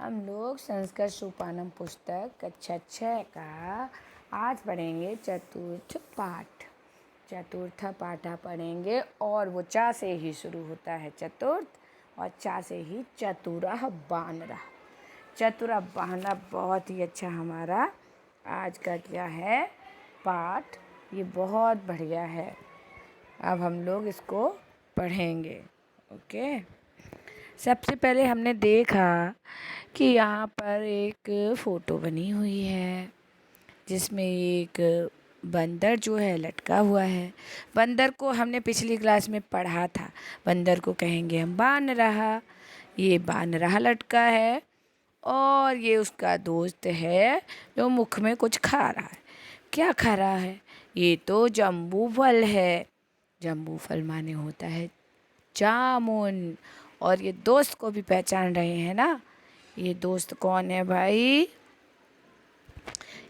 हम लोग संस्कृत सोपानम पुस्तक कक्षा 6 का आज पढ़ेंगे चतुर्थ पाठ। चतुर्थ पाठा पढ़ेंगे और वो चा से ही शुरू होता है चतुर्थ और चा से ही चतुरः बानरः। चतुरः बानरः बहुत ही अच्छा हमारा आज का क्या है पाठ। ये बहुत बढ़िया है। अब हम लोग इसको पढ़ेंगे। ओके। सबसे पहले हमने देखा कि यहाँ पर एक फ़ोटो बनी हुई है जिसमें एक बंदर जो है लटका हुआ है। बंदर को हमने पिछली क्लास में पढ़ा था। बंदर को कहेंगे हम बानरहा। ये बानरहा लटका है और ये उसका दोस्त है जो मुख में कुछ खा रहा है। क्या खा रहा है? ये तो जम्बू फल है। जम्बू फल माने होता है जामुन। और ये दोस्त को भी पहचान रहे हैं ना? ये दोस्त कौन है भाई?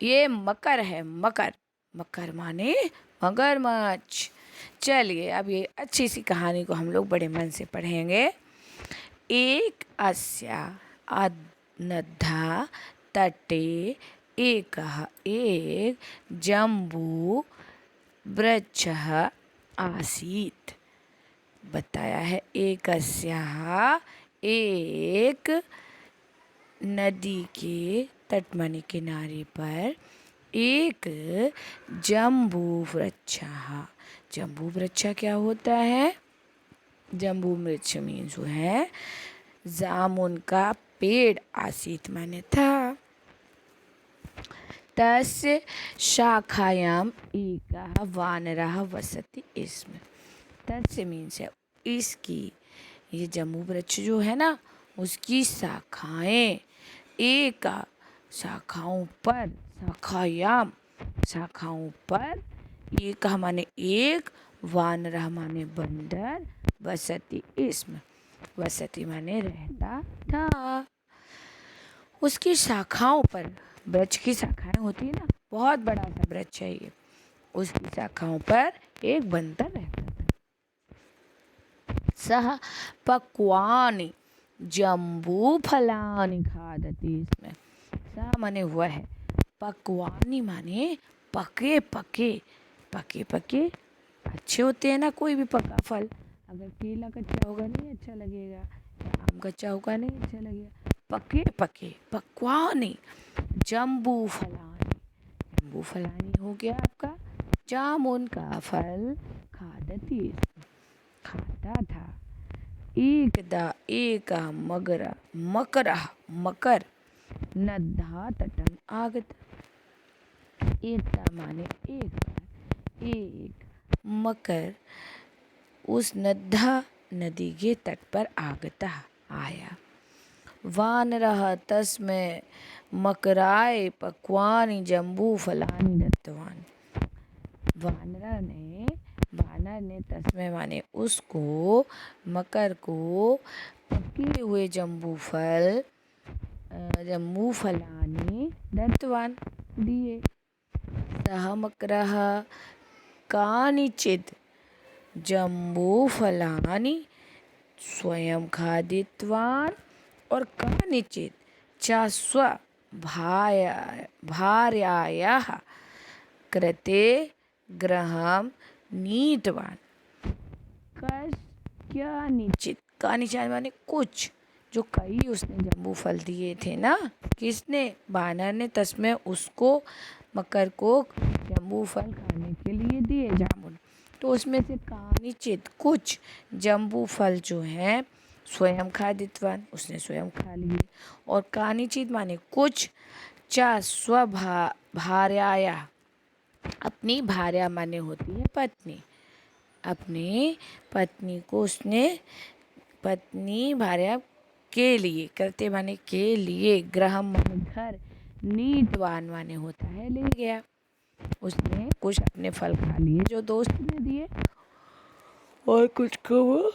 ये मकर है। मकर। मकर माने मगरमच्छ। चलिए अब ये अच्छी सी कहानी को हम लोग बड़े मन से पढ़ेंगे। एक अस्या नद्धा तटे एकः एक जम्बू वृक्षः आसीत्। बताया है एकस्याः एक नदी के तट माने किनारे पर एक जम्बू वृक्ष। जम्बू वृक्ष क्या होता है? जम्बू वृक्ष में जो है जामुन का पेड़ आसीत माने था। तस्य शाखायाम एकः वानरः वसति इसमें। तस्य मीन्स है इसकी, ये जम्बू वृक्ष जो है ना उसकी शाखाएं एक शाखाओं पर, शाखायाम शाखाओं पर, एक माने एक, वानरः माने बंदर, वसति इसमें, वसति माने रहता था। उसकी शाखाओं पर, वृक्ष की शाखाएं होती है ना, बहुत बड़ा सा वृक्ष है ये, उसकी शाखाओं पर एक बंदर रहता था। सह पक्वानि जम्बू फलानि खादति। इसमें सा माने हुआ है, पक्वानि माने पके पके। पके पके अच्छे होते हैं ना। कोई भी पका फल, अगर केला कच्चा होगा नहीं अच्छा लगेगा, या आम कच्चा होगा नहीं अच्छा लगेगा। पके पके पक्वानि जम्बू फलानि। जम्बू फलानि हो गया आपका जामुन का फल। खादति खाता था। एकदा एक मकर नद्धा तटम आगत। एकदा माने एक बार, एक मकर उस नद्धा नदी के तट पर आगता आया। वानरः तस्मै मकराय पक्वानि जम्बू फलानि दत्तवान्। वानर ने तस्मै माने उसको, मकर को पके हुए जम्बू फलानि दत्तवान् दिए। सः मकरः कानिचित् जम्बू फलानि स्वयं खादितवान् और कानिचित् च भार्यायाः कृते गृहं नीतवान्। कानिचित्, कानिचित् माने कुछ, जो कई उसने जम्बू फल दिए थे ना। किसने? बानर ने तस्मै उसको, मकर को जम्बू फल खाने के लिए दिए, जामुन। तो उसमें से कानिचित कुछ जम्बू फल जो हैं स्वयं खादितवान, उसने स्वयं खा लिए। और कानिचित माने कुछ, चा भार्याया, अपनी भार्या माने होती है पत्नी, अपनी पत्नी को उसने, पत्नी भार्या के लिए, करते माने के लिए, ग्रहम माने घर, नीतवान माने होता है ले गया। उसने कुछ अपने फल खा लिए जो दोस्त ने दिए और कुछ को वो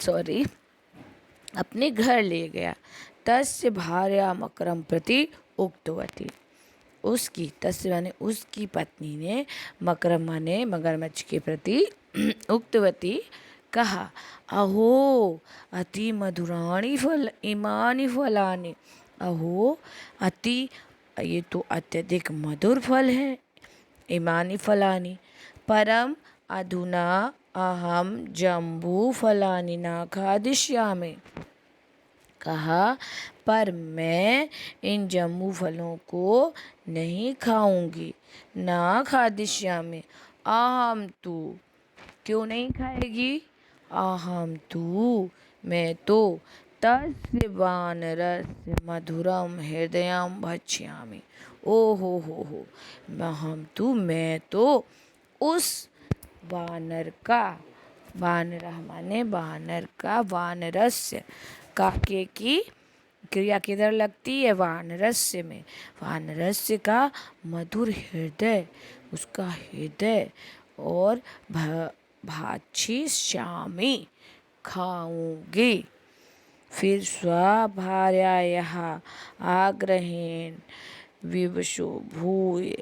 सॉरी अपने घर ले गया। तस्य भार्या मकरम प्रति उक्तवती। उसकी, तस्य माने उसकी पत्नी ने, मकरम माने मगरमच्छ के प्रति, उक्तवती कहा, अहो अति मधुराणि फल इमानि फलानि। अहो अति, ये तो अत्यधिक मधुर फल है। इमानि फलानि परम अधुना अहम जम्बू फलानि न खादिष्यामि। कहा, पर मैं इन जम्बू फलों को नहीं खाऊंगी। ना खादिष्यामि, अहम तू, क्यों नहीं खाएगी? अहम तू, मैं तो तस्य वानरस्य मधुरम हृदयम भक्ष्यामि। ओ हो, अहम तू, मैं तो उस वानर का, वानर माने वानर का, वानरस्य, काके की क्रिया किधर लगती है? वानरस्य में। वानरस्य का मधुर हृदय, उसका हृदय, और भाक्षी श्यामी, खाऊंगी। फिर स्वभार्यायाः आग्रहेण विवशो भूय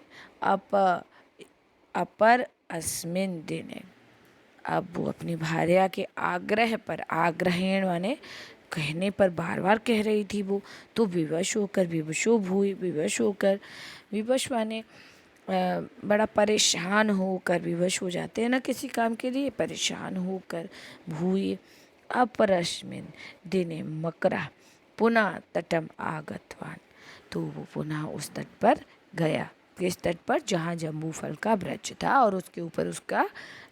अपर अस्मिन् दिने। अब वो अपनी भार्या के आग्रह पर, आग्रहेण माने कहने पर, बार बार कह रही थी वो, तो विवश होकर, विवशो भूय, विवश होकर, विवश माने बड़ा परेशान होकर, विवश हो जाते हैं ना किसी काम के लिए, परेशान होकर, भूय अपरस्मिन् दिने मकरा पुनः तटम आगतवान। तो वो पुनः उस तट पर गया। किस तट पर? जहाँ जम्बू फल का वृक्ष था और उसके ऊपर उसका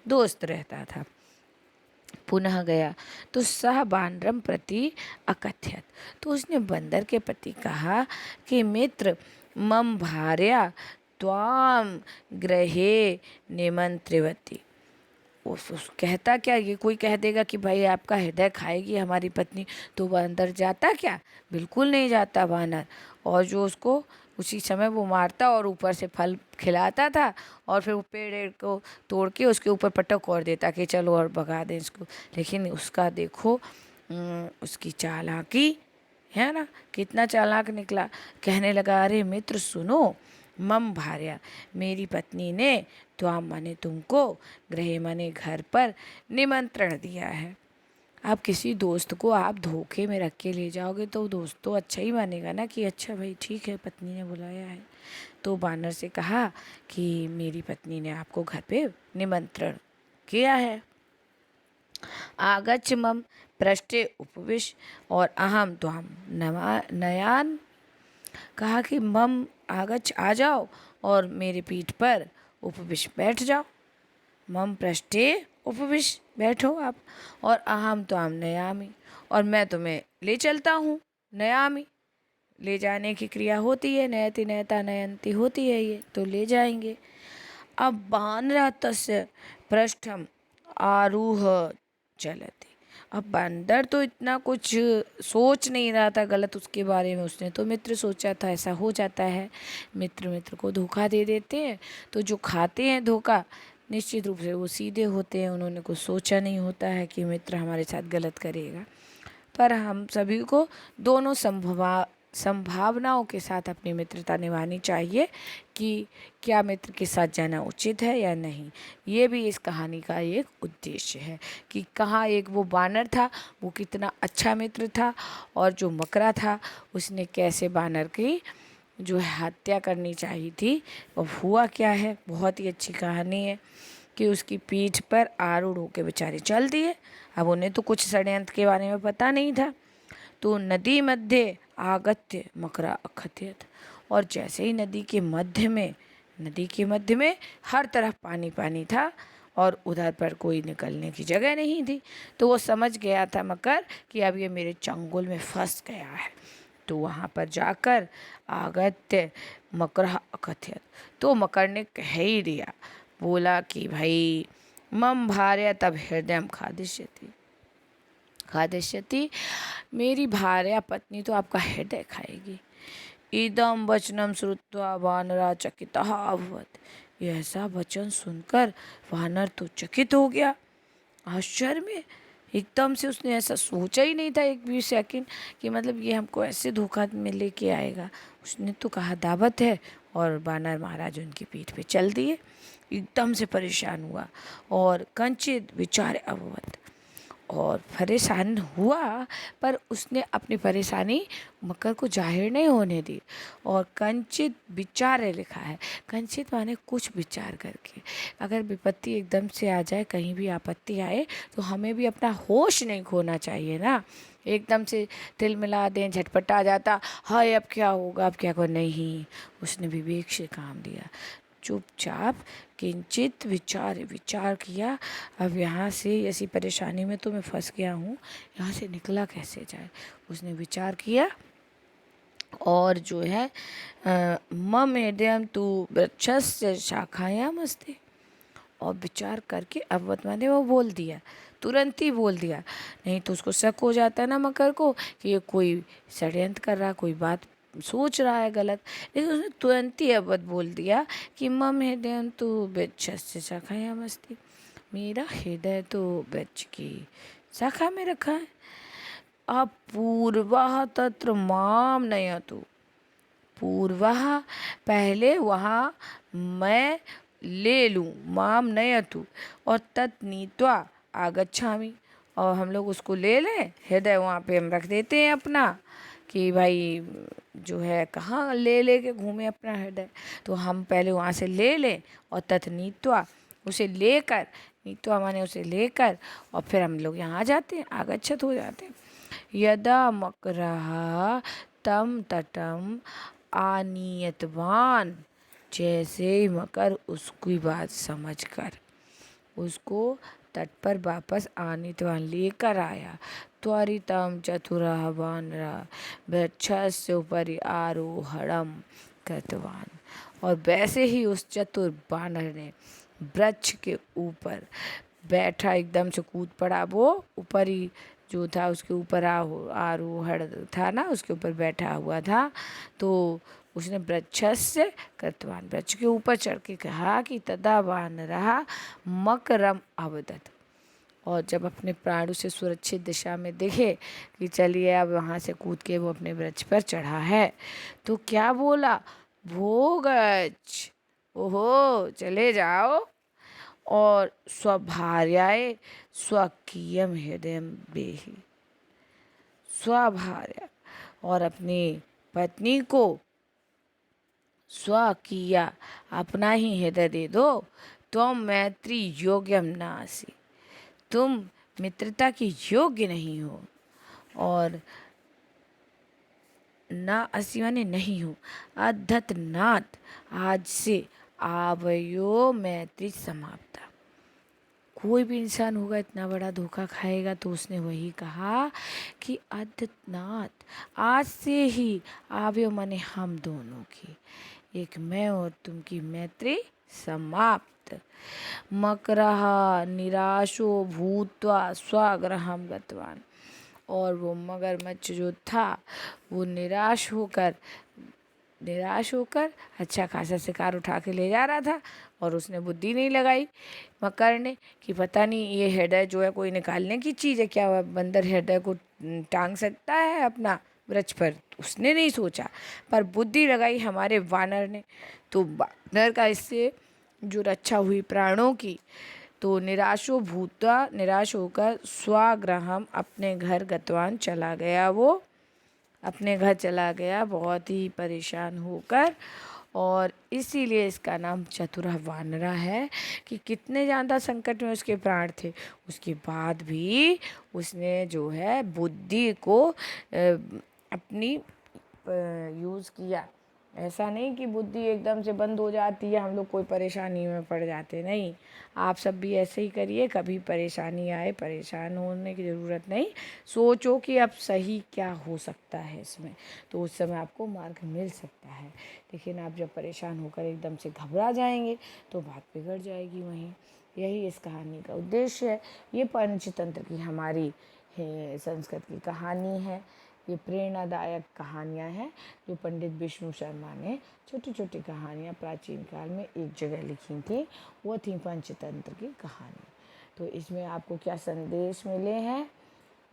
दोस्त रहता था। पुनः गया तो सह बानरम प्रति अकथयत, तो उसने बंदर के प्रति कहा कि मित्र, मम भार्या त्वाम गृहे निमंत्रिवती। उस कहता क्या, ये कोई कह देगा कि भाई आपका हृदय खाएगी हमारी पत्नी, तो वह अंदर जाता क्या? बिल्कुल नहीं जाता वानर। और जो उसको उसी समय वो मारता और ऊपर से फल खिलाता था, और फिर वो पेड़ को तोड़ के उसके ऊपर पटक और देता कि चलो और भगा दें इसको। लेकिन उसका देखो उसकी चालाकी है ना, कितना चालाक निकला। कहने लगा, अरे मित्र सुनो, मम भार्या, मेरी पत्नी ने त्वाम माने तुमको, गृह माने घर पर, निमंत्रण दिया है। आप किसी दोस्त को आप धोखे में रख के ले जाओगे तो दोस्त तो अच्छा ही मानेगा ना, कि अच्छा भाई ठीक है, पत्नी ने बुलाया है। तो बानर से कहा कि मेरी पत्नी ने आपको घर पे निमंत्रण किया है। आगच्छ मम पृष्ठे उपविश और अहम त्वाम नयान। कहा कि मम आगच्छ, आ जाओ और मेरे पीठ पर उपविश, बैठ जाओ। मम पृष्ठे उपविश, बैठो आप। और अहम त्वाम नयामि, और मैं तुम्हें ले चलता हूँ। नयामि, ले जाने की क्रिया होती है, नयति नयता नयंती होती है ये, तो ले जाएंगे। अब बानरः तस्य पृष्ठम आरूह चलति। अब बंदर तो इतना कुछ सोच नहीं रहा था गलत उसके बारे में, उसने तो मित्र सोचा था। ऐसा हो जाता है, मित्र मित्र को धोखा दे देते हैं, तो जो खाते हैं धोखा निश्चित रूप से वो सीधे होते हैं। उन्होंने कुछ सोचा नहीं होता है कि मित्र हमारे साथ गलत करेगा। पर हम सभी को दोनों संभावनाओं के साथ अपनी मित्रता निभानी चाहिए कि क्या मित्र के साथ जाना उचित है या नहीं। ये भी इस कहानी का एक उद्देश्य है कि कहाँ एक वो बानर था, वो कितना अच्छा मित्र था, और जो मकरा था उसने कैसे बानर की जो है हत्या करनी चाहिए थी। और हुआ क्या है, बहुत ही अच्छी कहानी है कि उसकी पीठ पर आरूढ़ होकर बेचारे चल दिए। अब उन्हें तो कुछ षड्यंत्र के बारे में पता नहीं था। तो नदी मध्य आगत्य मकरा अकथयत, और जैसे ही नदी के मध्य में हर तरफ पानी पानी था और उधर पर कोई निकलने की जगह नहीं थी। तो वो समझ गया था मकर कि अब ये मेरे चंगुल में फंस गया है। तो वहाँ पर जाकर आगत्य मकरा अकथयत, तो मकर ने कह ही दिया, बोला कि भाई मम भार्या तब हृदय खादिष्यति, मेरी भार्या पत्नी तो आपका हृदय खाएगी। इदम वचनम श्रुत्वा वानरा चकितः अभवत्, ये ऐसा वचन सुनकर वानर तो चकित हो गया, आश्चर्य में। एकदम से उसने ऐसा सोचा ही नहीं था एक भी सेकंड कि मतलब ये हमको ऐसे धोखा में लेके आएगा। उसने तो कहा दावत है, और वानर महाराज उनकी पीठ पे चल दिए। एकदम से परेशान हुआ और कंचित विचार अभवत, और परेशान हुआ, पर उसने अपनी परेशानी मकर को जाहिर नहीं होने दी। और कंचित विचारे लिखा है, कंचित माने कुछ विचार करके। अगर विपत्ति एकदम से आ जाए, कहीं भी आपत्ति आए, तो हमें भी अपना होश नहीं खोना चाहिए ना। एकदम से तिल मिला दें, झटपट आ जाता, हाय अब क्या होगा, अब क्या होगा, नहीं, उसने विवेक से काम लिया। चुपचाप किंचित विचार किया, अब यहाँ से ऐसी परेशानी में तो मैं फंस गया हूँ, यहाँ से निकला कैसे जाए। उसने विचार किया और जो है मम एडम तू वृक्षस्य शाखायाम अस्ति, और विचार करके अब वर्तमान वो बोल दिया, तुरंत ही बोल दिया। नहीं तो उसको शक हो जाता है ना मकर को कि ये कोई षड्यंत्र कर रहा, कोई बात सोच रहा है गलत। लेकिन उसने तुरंत ही अवध बोल दिया कि मम हृदय तो वृक्षस्य शाखायाम अस्ति, मेरा हृदय तो वृक्ष की शाखा में रखा है। अब पूर्वः तत्र माम नयतु, पूर्वः पहले वहाँ मैं ले लूँ, माम नयतु, और तत् नीत्वा आगच्छामि, और हम लोग उसको ले लें, हृदय वहाँ पे हम रख देते हैं अपना, कि भाई जो है कहाँ ले के घूमे अपना हृदय, तो हम पहले वहाँ से ले लें, और तत् नीत्वा उसे लेकर, नीत्वा माने उसे लेकर, और फिर हम लोग यहाँ आ जाते हैं, आगच्छत हो जाते हैं। यदा मकरः तम तटम आनीयतवान, जैसे ही मकर उसकी बात समझकर उसको तट पर वापस आनीतवान लेकर आया, त्वरितम चतुरः वानरः वृक्षस्य उपरि आरोहणम कृतवान, और वैसे ही उस चतुर वानर ने वृक्ष के ऊपर बैठा, एकदम से कूद पड़ा, वो ऊपर ही जो था उसके ऊपर आरोहण था ना, उसके ऊपर बैठा हुआ था। तो उसने वृक्षस्य कृतवान, वृक्ष के ऊपर चढ़ के कहा कि तदा वानरः मकरम अवदत्, और जब अपने प्राण से सुरक्षित दिशा में दिखे कि चलिए अब वहाँ से कूद के वो अपने वृक्ष पर चढ़ा है, तो क्या बोला, भोगच, ओहो चले जाओ, और स्वभार्याए स्वकीयम हृदय बेहि, स्वभार्या, और अपनी पत्नी को स्वकीया अपना ही हृदय दे दो, तुम मैत्री योग्यम नासी, तुम मित्रता की योग्य नहीं हो, और ना असी माने नहीं हो, अधत नाथ, आज से आवयो मैत्री समाप्ता। कोई भी इंसान होगा इतना बड़ा धोखा खाएगा, तो उसने वही कहा कि अधनाथ, आज से ही आवयो माने हम दोनों की, एक मैं और तुम की मैत्री समाप्त। मकरः निराशो भूत्वा स्वगृहं गतवान, और वो मगरमच्छ जो था वो निराश होकर अच्छा खासा शिकार उठा के ले जा रहा था, और उसने बुद्धि नहीं लगाई मकर ने कि पता नहीं ये हृदय जो है कोई निकालने की चीज़ है क्या, वह बंदर हृदय को टांग सकता है अपना वृक्ष पर, उसने नहीं सोचा, पर बुद्धि लगाई हमारे वानर ने। तो वानर का इससे जो रक्षा हुई प्राणों की, तो निराशो भूत्वा, निराश होकर स्वगृहम अपने घर गतवान चला गया, वो अपने घर चला गया बहुत ही परेशान होकर। और इसीलिए इसका नाम चतुरा वानरा है कि कितने ज़्यादा संकट में उसके प्राण थे, उसके बाद भी उसने जो है बुद्धि को अपनी यूज़ किया। ऐसा नहीं कि बुद्धि एकदम से बंद हो जाती है, हम लोग कोई परेशानी में पड़ जाते, नहीं, आप सब भी ऐसे ही करिए, कभी परेशानी आए परेशान होने की ज़रूरत नहीं, सोचो कि अब सही क्या हो सकता है इसमें, तो उस समय आपको मार्ग मिल सकता है। लेकिन आप जब परेशान होकर एकदम से घबरा जाएंगे तो बात बिगड़ जाएगी वहीं। यही इस कहानी का उद्देश्य है। ये पंचतंत्र की हमारी संस्कृत की कहानी है। ये प्रेरणादायक कहानियाँ हैं जो पंडित विष्णु शर्मा ने छोटी छोटी कहानियाँ प्राचीन काल में एक जगह लिखी थी, वो थी पंचतंत्र की कहानी। तो इसमें आपको क्या संदेश मिले हैं?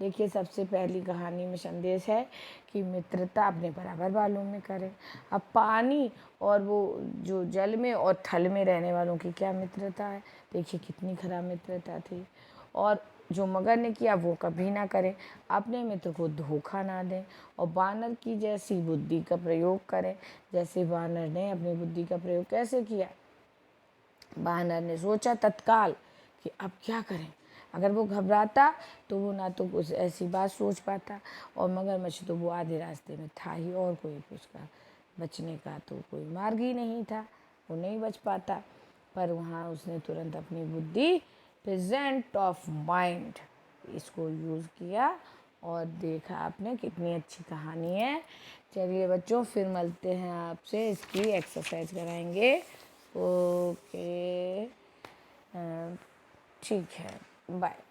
देखिए, सबसे पहली कहानी में संदेश है कि मित्रता अपने बराबर वालों में करें। अब पानी और वो जो जल में और थल में रहने वालों की क्या मित्रता है, देखिए कितनी खराब मित्रता थी। और जो मगर ने किया वो कभी ना करें, अपने मित्र को धोखा ना दें और बानर की जैसी बुद्धि का प्रयोग करें। जैसे बानर ने अपनी बुद्धि का प्रयोग कैसे किया, बानर ने सोचा तत्काल कि अब क्या करें। अगर वो घबराता तो वो ना तो कुछ ऐसी बात सोच पाता, और मगरमच्छ तो वो आधे रास्ते में था ही, और कोई उसका बचने का तो कोई मार्ग ही नहीं था, वो नहीं बच पाता। पर वहाँ उसने तुरंत अपनी बुद्धि, प्रेजेंट ऑफ माइंड, इसको यूज़ किया और देखा आपने कितनी अच्छी कहानी है। चलिए बच्चों, फिर मिलते हैं आपसे, इसकी एक्सरसाइज कराएंगे। ओके, ठीक है, बाय।